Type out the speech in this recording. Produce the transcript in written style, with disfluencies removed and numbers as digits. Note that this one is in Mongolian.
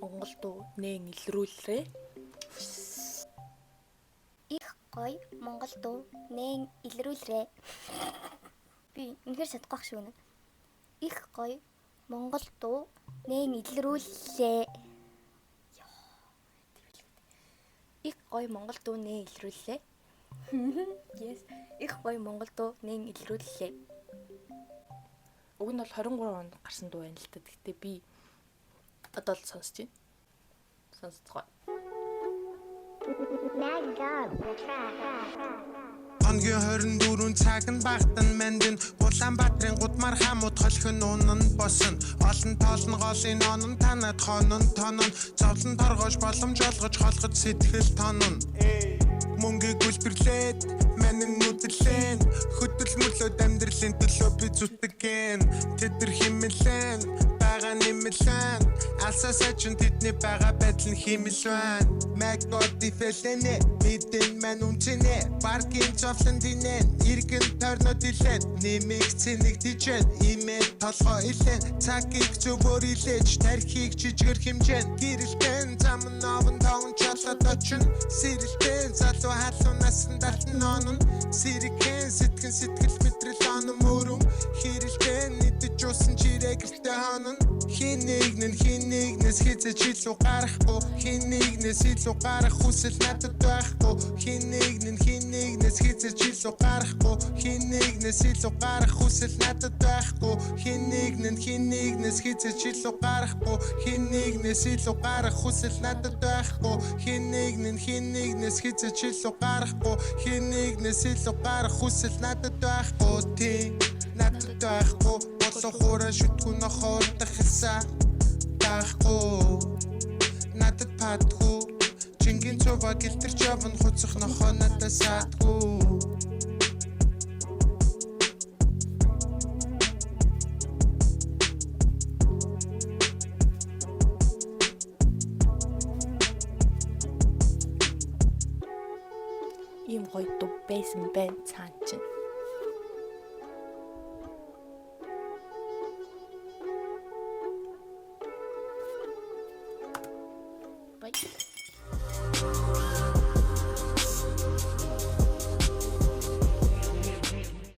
Монголдо нэн илрүүлрээ их гоё Монгол дуу нэн илрүүлрээ. Би үнэхээр чадахгүй шүү нэг. Их гоё Монгол дуу нэн илрүүллээ. Их гоё Монгол дуу нэн илрүүллээ. Yes. Их гоё Монгол дуу нэн илрүүллээ. Уг нь бол 23 онд гарсан дуу байна л та. Гэхдээ би одоо л сонсож байна. Сонсцгоо. Онгийн 24 цаг нь багтан мандин Улаанбаатарын гудмар хамууд холхин унан босон олон тоолн голын онон танад хонон тонон зовлон торгож боломж олгож холгож сэтгэл тонон мөнгөийг үлбэрлээд манин нүдэрлэн хөдөл мөрлөд амьдралын төлөө би зүтгэн тэдэр химэлэн бага нэмэлэн алсасаа ч тэдний бага байдал нь химэл байна маготи фэлэнэ мэдэн ман үнцэнэ паркин зовлон динэн иргэн торнод илэн нэмиг цэник дижэн имэд толгой илэн цагийг зөвөр илээж тархийг жижигэр хэмжэн гэрэлтэн зам новон тоон чалаад очин сэрэлтэн залуу халуунаас нь далтан нонон сэрэгхэн сэтгэл мэдрэл оном өрөм хэрэлтэн нийтж усан чирэг гэртэ хонон хинэгнэс хизэж илүү гарахгүй хинэгнэс илүү гарах хүсэл надад байхгүй хинэгнэс хизэж илүү гарахгүй хинэгнэс илүү гарах хүсэл надад байхгүй хинэгнэс хизэж илүү гарахгүй хинэгнэс илүү гарах хүсэл надад байхгүй хинэгнэс хизэж илүү гарахгүй хинэгнэс илүү гарах хүсэл надад байхгүй тий надад байхгүй болохоор шүтгүү нохоор дахиса байхгүй надад падгүй чингэн цова гэлтэрч явна хуцах нохоо надад саадгүй Ийм гоё дуу байсан байна цаан чинь.